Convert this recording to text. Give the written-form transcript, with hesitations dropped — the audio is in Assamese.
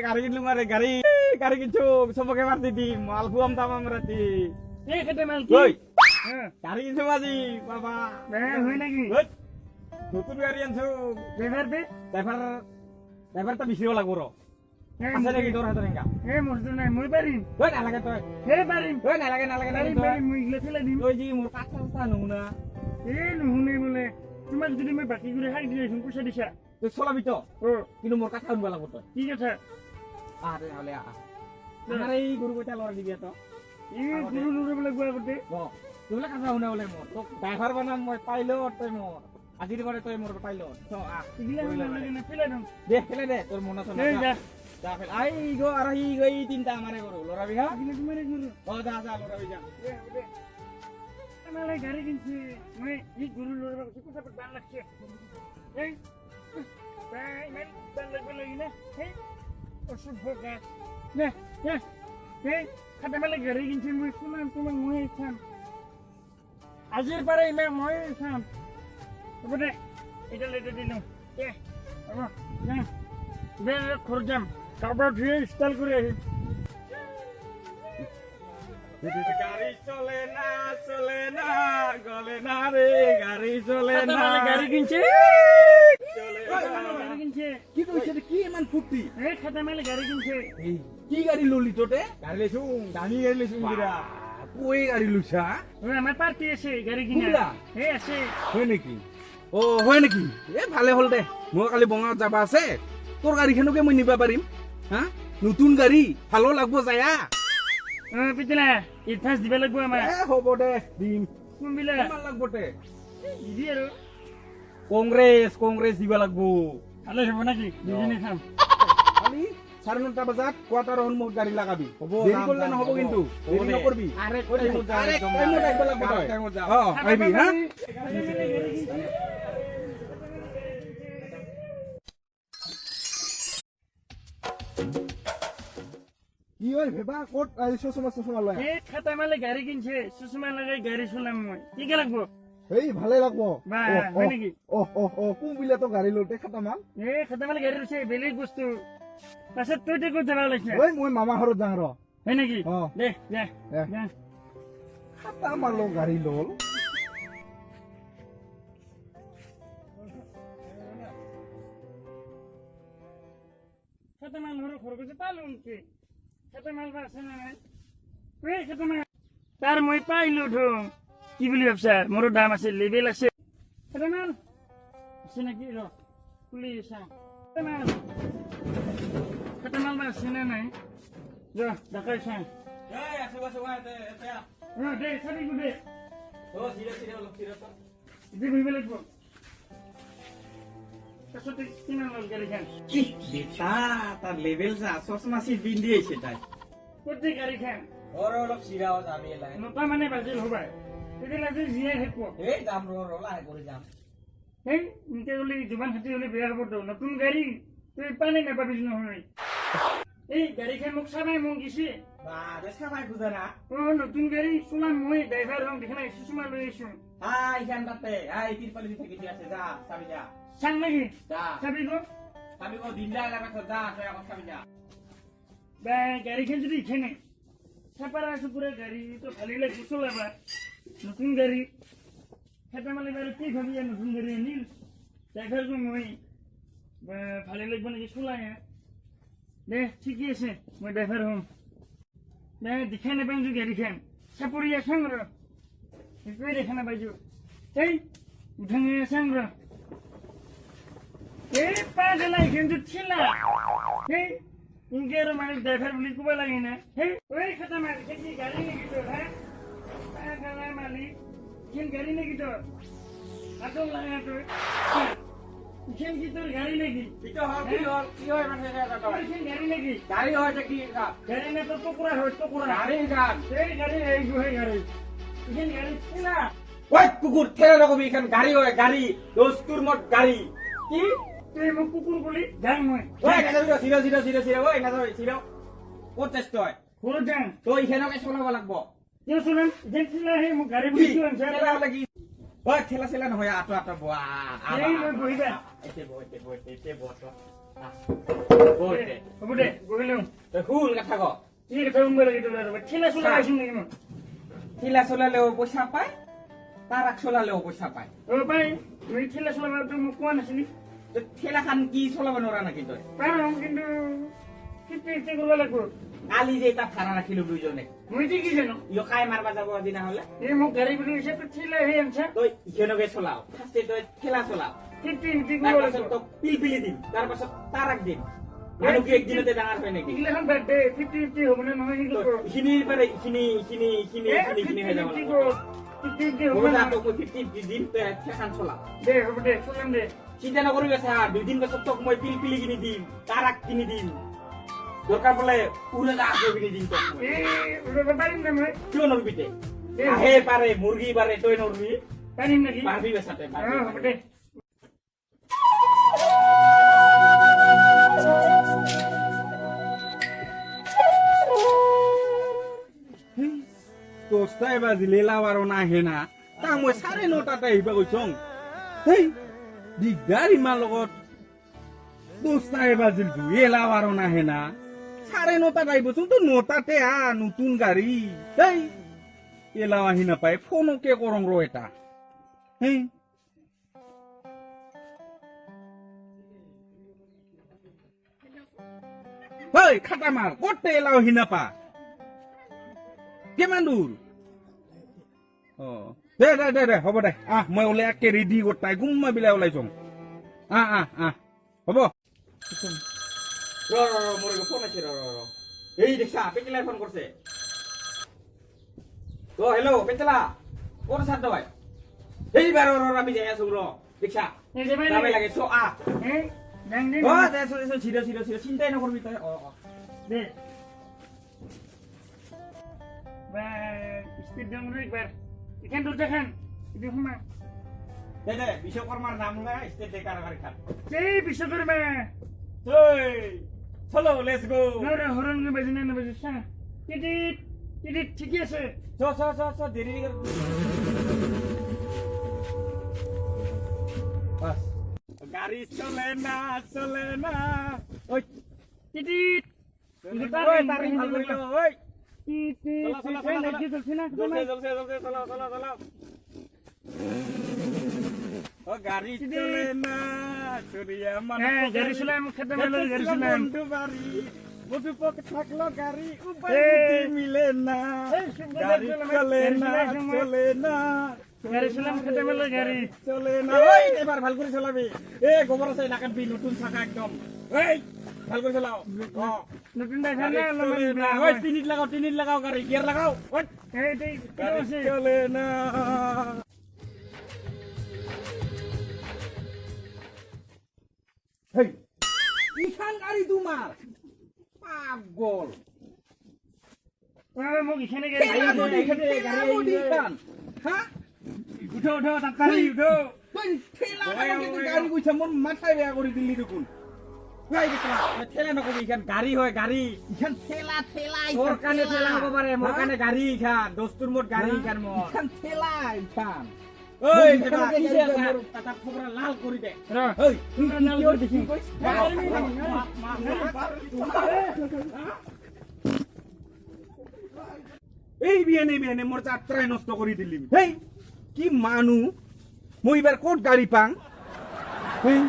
গাড়ি কিনলুম আরে গাড়ি গাড়ি কিনছো সবকে মারতে দি মাল খুয়াম তাম আমরা দি খেতে মাল কি গাড়ি কিনছো আজি বাবা হয় নাকি নতুন গাড়ি আনছো ড্রাইভার দে ড্রাইভারটা বেশিও লাগবো র আছে নাকি তোর হাতে রেঙ্গা মজদুর নাই মই পারিম নালাগে তই পারিম নালাগে পারিম মই ইগলা ফেলাই দিম তই যি মোৰ কাটা চাটা নুশুনা নুশুনে বোলে তোমাক যদি মই বাকি কৰে হাই দিয়েছোন পয়সা দিছা তুই চলাবি তো কিন্তু মোৰ কাটা শুনবা লাগবো তই কি কথা আরে হলে আমার এই গরু কইতা লড়া দিবি তো গুরু নুরে বলে গুয়া করতে তুই কাটা শুনা বলে মোর তো ড্রাইভার বানাম মই পাইলট তই মোর আজির পরে তই মোর পাইলট তো ইগলা লাগে না ফেলাই দাও দে ফেলে দে তোর মন আছে না যা যা ফেল আই গো আর ই গো এই তিনটা আমারে গরু লড়াবি হ্যাঁ ইগলা তোমারে গুরু যা যা লড়াবি যা আমার গাড়ি কিনছি মই এই গুরু লড়বা কথা পর দান লাগছে এই ভাই মেন দান লাগবে না এই অসুভ গাছ না না এই খাটা মেলে গাড়ি কিনছি মই শুনাম তোমার মই খাম আজির পরে মই খাম তবে এটা লেটে দিলাম এ বাবা না বের খরজাম কাপড় ধুয়ে স্টাইল করে আসি গাড়ি চলে না গলে না রে গাড়ি চলে না গাড়ি কিনছে কি কইছে কি ইমান ফুটি এই খাতা মেলে গাড়ি কিনছে কি গাড়ি ললি তোতে গাড়ি লেছু দামি গাড়ি লেছু গিরা কই গাড়ি লুছা আমার পার্টি আছে গাড়ি কিনা এই আছে হয় নাকি ও হয় নাকি এ ভালে হল দে মই কালি বঙাত যাবা আছে তোর গাড়িখনকে মই নিবা পাৰিম হা নতুন গাড়ি ভালো লাগবো যায়া পিতলা ইনফাস দিবা লাগবো আমার হ'ব দে দিম কোনবিলা কিমান লাগবো তে দিবি আৰু কংগ্রেস দিবা লাগবো ভালে হ'ব নাকি দুজনে খাম খালি 9:30 বজাত কোয়ার্টার হলমুখ গাড়ি লাগাবি দেরি করলে নহব কিন্তু দেরি নকরবি আরে টাইমত আইব লাগবো আইবি হ্যাঁ কি হয় ভেবা কোট সুষমা লয় এই খাতা মেলে গাড়ি কিনছে সুষমা লাগাই গাড়ি চলাম মই কি লাগবো এই ভালে লাগবো বা হয় নাকি কোন বিলে তো গাড়ি লতে খাতা মাল এই খাতা মেলে গাড়ি লৈছে বেলেগ বস্তু পাছত তই ক'ত যাবা ওলাইছে ওই মই মামা ঘৰত যাং ৰ হয় নাকি দে দে খাতা মাল গাড়ি লল খাতা মাল ঘৰৰ খৰচ পালোঁ কি খাতা মাল আছে না নাই এই খাতা মাল তাৰ মই পাইলো ধুম কি বুলি ভাবছা মোৰো দাম আছে লেবেল আছে খাতা মাল আছে নাকি ৰ খুলি চা খাতা মাল আছে না নাই যা দেখাই চা দে চাবি দে দে ঘুৰিব লাগিব তাৰপিছত কিমান লল গাড়ীখন তার লেভেল যা চশমা সি বিন দিয়েছে তাই ক'ত গাড়ীখন ওর অলপ সিরাও যাবি এলাই নটা মানে বাজিল হবাই তেতিয়াহ'লে আজি জীয়াই থাকিব এই যাম লাহে করে যাম এই এনেকে হলে জোবান খাটি হলে বেয়া হবতো নতুন গাড়ী তুই পানী নাপাবি নহয় এই গাড়ীখন মোক চাবাই মন গেছে বা বেছা ভাই বুঝা না নতুন গাড়ী চলাম মই ড্ৰাইভাৰ হম দেখা নাই সুষমা লৈ আহিছো ইখান তাতে তিরপালি থাকি আছে যা চাবি যা চাং নেকি যা চাবি গো দিন যা লাগাছ যা তুই আমার চাবি যা গাড়ীখন যদি ইখানে চাপারা আছে পুরা গাড়ী তো ভালেই লাগছে চলাবা নতুন গাড়ী খেতে মানে বাৰু কি ভাবি নতুন গাড়ী আনিল ড্ৰাইভাৰটো মই ভালেই লাগব নেকি চলাই দে ঠিকেই আছে মই ড্ৰাইভাৰ হ'ম দে দেখাই নাপাইছো গাড়ীখন চাপৰি আছাং ৰ একোৱেই দেখা নাপাইছো এই উঠাঙে আছাং ৰ এই পাগলা এইখানটো ঠিলা এই ইনকে আৰু মানে ড্ৰাইভাৰ বুলি ক'ব লাগে না সেই ঐ খাতা মালিক কি গাড়ী নেকি তোৰ হা পাগলা মালিক ইখন গাড়ী নেকি তোৰ আকৌ লাগে তোৰ ইখন কি তোৰ গাড়ী নেকি কি হয় মানে ইখন গাড়ী নেকি গাড়ি হয় কি গাড়ী নে তোৰ টুকুৰা হয় টুকুৰা গাড়ি গান এই গাড়ী এইটোহে গাড়ী ইখন গাড়ী ঠিলা ওই কুকুর ঠেলে রাখবি এখানে গাড়ি হয় গাড়ি দোস্তুর মত গাড়ি কি তুই মোক কুকুৰ বুলি যাং মই ওই না যাবি সিৰো ওই না যাবি সিৰো কোন চেষ্ট হয় ঘৰত যাং তো এখানে শোনাব লাগবো কিয় শুনাম যেন ঠিলা হে মোক গাড়ী বুলি কিয় আনছা ঠেলা লাগি ওই ঠেলা নহয় আটো বোয়া এই মই বহিবা এতে বইতে হ'ব দে থাক কি কথা উম্বে লাগে তোলা রে ঠেলা চলা আইছ নাকি মই ঠেলা চলালেও পইচা পায় তারাক চলালেও পইচা পায় ও ভাই তুই ঠেলা চলা তো মোক কোৱা নাছিলি তো ঠেলাখান কি চলাব নোৱাৰা নাকি তই পাৰোঁ কিন্তু কি কৰিব লাগিব কালি যে এটা ভাড়া ৰাখিলো দুইজনে মই কি জানো ইয় খাই মারবা যাব দিনা হলে এই মোক গাড়ী বুলি কৈছে তো ঠেলা হে আনছা তই ইখনকে চলাও ফার্স্টে তই ঠেলা চলাও কি কৰিব তাৰপাছত লাগিব তো পিলপিলি দিম তাৰপাছত তাৰাক দিম মানুহ কি একদিনতে ডাঙৰ হয় নেকি ইগলাখন বাদ দে 50-50 হ'ব না নহয় কি কৰিব ইখিনিৰ পৰা ইখিনি হৈ যাব লাগিব হ'ব হ'ব না যা তোক 50 দিম তই ঠেলাখান চলাও দে হ'ব দে চলাম দে চিন্তা নকৰিবি স্যার 2 দিন পাছত তোক মই পিলপিলি কিনি দিম তারাক কিনি দিম দরকার পড়লে উড়ে যা কিনি দিম তোক মই। এই উড়াব পাৰিম না মই কিয় নৰবি তে আহে পাৰে মুৰ্গী পাৰে তই নৰবি পাৰিম নেকি পাৰবি বেচাতে অ হ'ব দে দহটাই বাজিলে লাবাৰো নাহে না তাক মই 9:30 আহিব কৈছোঁ হেই দিগদাৰ ইমান লগত 10টাই বাজিল দুয়ে লাবাৰো নাহে না 9:30 আহিবচোন তো 9টাতে নতুন গাড়ী হেই এলাও আহি নাপায় ফোনকে কৰং ৰ এটা হেই হেই খাটা মাৰ ক'তে এলাও আহি নাপা কিমান দূৰ দে দে দে দে হ'ব দে মই ওলাই একে ৰেডি গোটাই গুম্মা বিলাই ওলাইছো হ'ব মোৰ ফোন আছে এই দেখছা পেকেলাই ফোন করছে ও হেল্ল' পেকেলা কোন সাথ দবাই এইবার আমি যাই আছো দেখছা এই যে ভাই যাবে লাগে এই ডাং দে ও যাইছো ছিড়ে চিন্তাই নকরবি তুই দে বা স্পিড ডাং রে একবার এখান দূর দেখান এটা হুমা দে বিশ্বকর্মার নাম লয় স্টেট দে কারাগারি খান এই বিশ্বকর্মা চলো লেটস গো না হরন কে বাজনে না বাজে সা টিটি ঠিকই আছে চ দেরি কর বাস গাড়ি চলে না ওই টিটি ওই তারি ভাল করিল ওই টিটি চলছে না জলসে চলো ও গাড়ি চলে না চুরিয়া মান গাড়ি চলাম খেতে মেলে গাড়ি চলাম বন্ধু বাড়ি বন্ধু পকে থাকলো গাড়ি উপায় মিলে না গাড়ি চলে না গাড়ি চলাম খেতে মেলে গাড়ি চলে না ওই এবার ভাল করে চালাবি এ গোবর আছে না কাটবি নতুন চাকা একদম এই ভাল করে চালাও নতুন দেখান না ওই তিনিট লাগাও গাড়ি গিয়ার লাগাও ওই এই গাড়ি চলে না হেই ইখান গাড়ি তোমার পাগল মোক এখানে গাড়ি ইখান হ্যাঁ উঠো তাড়াতাড়ি উঠো তুই ঠেলা গাড়ি কইছ মন মাথায় বেয়া করে দিলি দেখুন ঠেলা নকবি ইখান গাড়ি হয় গাড়ি ইখান ঠেলা তোর কানে ঠেলা হব পারে মোর কানে গাড়ি ইখান দস্তুর মোট গাড়ি ইখান মোর ইখান ঠেলা ইখান ওই এটা কিসে মোর তাতা খবর লাল করে দে ওই তুই কি ওর দেখি এই বিয়ানে মোর যাত্রাই নষ্ট করে দিলি হেই কি মানু মই এবার কোট গাড়ি পাং হেই